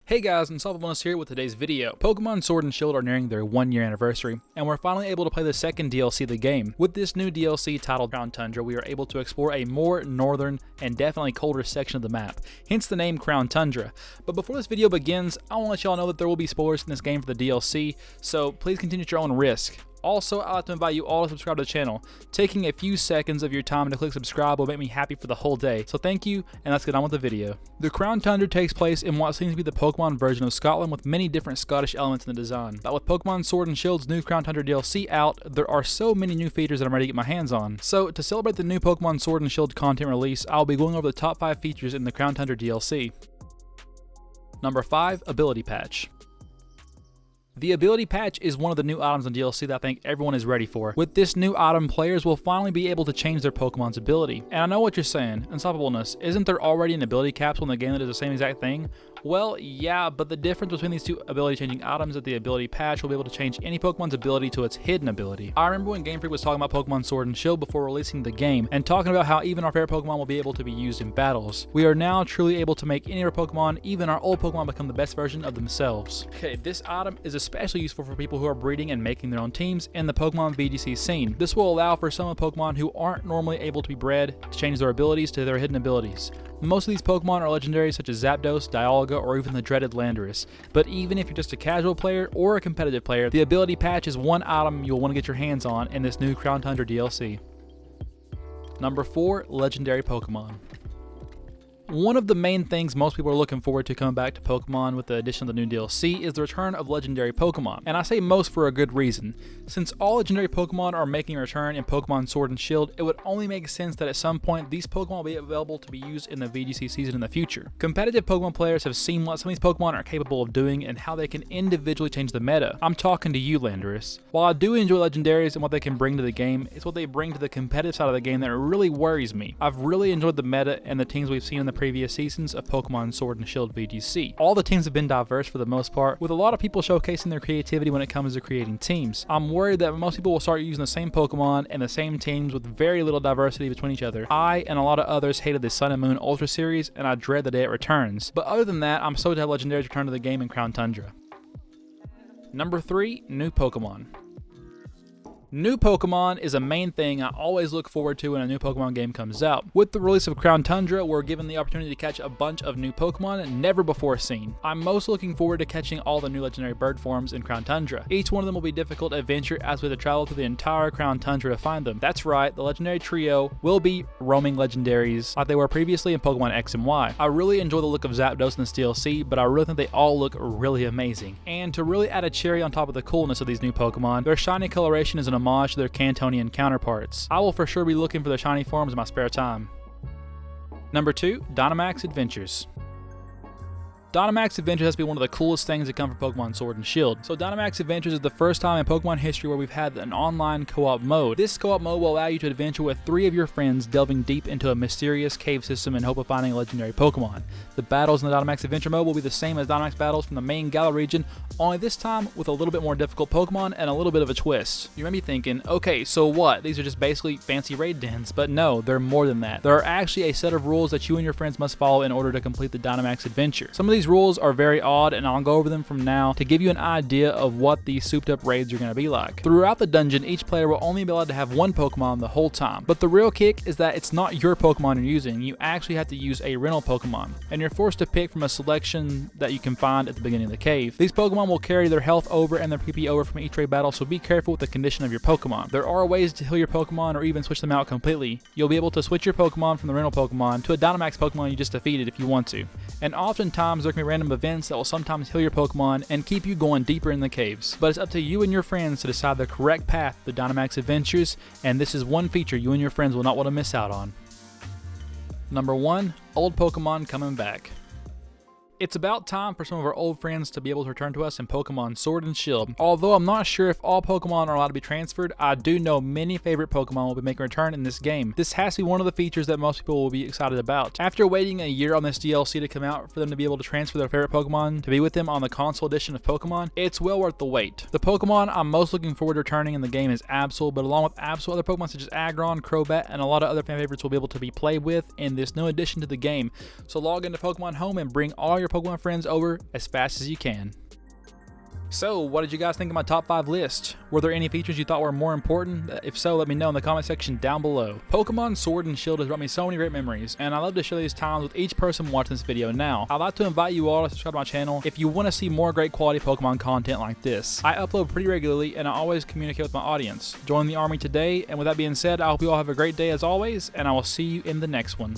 Hey guys, unstopablness here with today's video. Pokemon Sword and Shield are nearing their 1-year anniversary, and we're finally able to play the second DLC of the game. With this new DLC titled Crown Tundra, we are able to explore a more northern and definitely colder section of the map, hence the name Crown Tundra. But before this video begins, I want to let y'all know that there will be spoilers in this game for the DLC, so please continue at your own risk. Also, I'd like to invite you all to subscribe to the channel. Taking a few seconds of your time to click subscribe will make me happy for the whole day. So thank you, and let's get on with the video. The Crown Tundra takes place in what seems to be the Pokemon version of Scotland with many different Scottish elements in the design. But with Pokemon Sword and Shield's new Crown Tundra DLC out, there are so many new features that I'm ready to get my hands on. So to celebrate the new Pokemon Sword and Shield content release, I'll be going over the top 5 features in the Crown Tundra DLC. Number 5, Ability Patch. The Ability Patch is one of the new items in DLC that I think everyone is ready for. With this new item, players will finally be able to change their Pokemon's ability. And I know what you're saying, unstopablness, isn't there already an ability capsule in the game that does the same exact thing? Well, yeah, but the difference between these two ability changing items is that the Ability Patch will be able to change any Pokemon's ability to its hidden ability. I remember when Game Freak was talking about Pokemon Sword and Shield before releasing the game, and talking about how even our favorite Pokemon will be able to be used in battles. We are now truly able to make any of our Pokemon, even our old Pokemon, become the best version of themselves. Okay, this item is especially useful for people who are breeding and making their own teams in the Pokemon VGC scene. This will allow for some of the Pokemon who aren't normally able to be bred to change their abilities to their hidden abilities. Most of these Pokemon are legendary, such as Zapdos, Dialga, or even the dreaded Landorus. But even if you're just a casual player or a competitive player, the Ability Patch is one item you'll want to get your hands on in this new Crown Tundra DLC. Number 4, Legendary Pokemon. One of the main things most people are looking forward to coming back to Pokemon with the addition of the new DLC is the return of legendary Pokemon, and I say most for a good reason. Since all legendary Pokemon are making a return in Pokemon Sword and Shield, it would only make sense that at some point these Pokemon will be available to be used in the VGC season in the future. Competitive Pokemon players have seen what some of these Pokemon are capable of doing and how they can individually change the meta. I'm talking to you, Landorus. While I do enjoy legendaries and what they can bring to the game, it's what they bring to the competitive side of the game that really worries me. I've really enjoyed the meta and the teams we've seen in the previous seasons of Pokemon Sword and Shield VGC. All the teams have been diverse for the most part, with a lot of people showcasing their creativity when it comes to creating teams. I'm worried that most people will start using the same Pokemon and the same teams with very little diversity between each other. I and a lot of others hated the Sun and Moon Ultra series, and I dread the day it returns. But other than that, I'm stoked to have legendaries return to the game in Crown Tundra. Number 3, New Pokemon. New Pokemon is a main thing I always look forward to when a new Pokemon game comes out. With the release of Crown Tundra, we're given the opportunity to catch a bunch of new Pokemon never before seen. I'm most looking forward to catching all the new legendary bird forms in Crown Tundra. Each one of them will be a difficult adventure as we have to travel through the entire Crown Tundra to find them. That's right, the legendary trio will be roaming legendaries like they were previously in Pokemon X and Y. I really enjoy the look of Zapdos in this DLC, but I really think they all look really amazing. And to really add a cherry on top of the coolness of these new Pokemon, their shiny coloration is an homage to their Cantonian counterparts. I will for sure be looking for their shiny forms in my spare time. Number 2, Dynamax Adventures. Dynamax Adventures has to be one of the coolest things that come from Pokemon Sword and Shield. So Dynamax Adventures is the first time in Pokemon history where we've had an online co-op mode. This co-op mode will allow you to adventure with 3 of your friends, delving deep into a mysterious cave system in hope of finding a legendary Pokemon. The battles in the Dynamax Adventure mode will be the same as Dynamax battles from the main Galar region, only this time with a little bit more difficult Pokemon and a little bit of a twist. You may be thinking, okay, so what? These are just basically fancy raid dens, but no, they're more than that. There are actually a set of rules that you and your friends must follow in order to complete the Dynamax Adventure. Some of these rules are very odd, and I'll go over them from now to give you an idea of what these souped up raids are going to be like. Throughout the dungeon, each player will only be allowed to have one Pokemon the whole time, but the real kick is that it's not your Pokemon you're using. You actually have to use a rental Pokemon, and you're forced to pick from a selection that you can find at the beginning of the cave. These Pokemon will carry their health over and their PP over from each raid battle, so be careful with the condition of your Pokemon. There are ways to heal your Pokemon or even switch them out completely. You'll be able to switch your Pokemon from the rental Pokemon to a Dynamax Pokemon you just defeated if you want to. And oftentimes there can be random events that will sometimes heal your Pokemon and keep you going deeper in the caves. But it's up to you and your friends to decide the correct path to Dynamax Adventures, and this is one feature you and your friends will not want to miss out on. Number 1, Old Pokemon coming back. It's about time for some of our old friends to be able to return to us in Pokemon Sword and Shield. Although I'm not sure if all Pokemon are allowed to be transferred, I do know many favorite Pokemon will be making a return in this game. This has to be one of the features that most people will be excited about. After waiting a year on this DLC to come out for them to be able to transfer their favorite Pokemon to be with them on the console edition of Pokemon, it's well worth the wait. The Pokemon I'm most looking forward to returning in the game is Absol, but along with Absol, other Pokemon such as Aggron, Crobat, and a lot of other fan favorites will be able to be played with in this new addition to the game. So log into Pokemon Home and bring all your your Pokemon friends over as fast as you can. So, what did you guys think of my top 5 list? Were there any features you thought were more important? If so, let me know in the comment section down below. Pokemon Sword and Shield has brought me so many great memories, and I love to share these times with each person watching this video now. I'd like to invite you all to subscribe to my channel if you want to see more great quality Pokemon content like this. I upload pretty regularly, and I always communicate with my audience. Join the army today, and with that being said, I hope you all have a great day as always, and I will see you in the next one.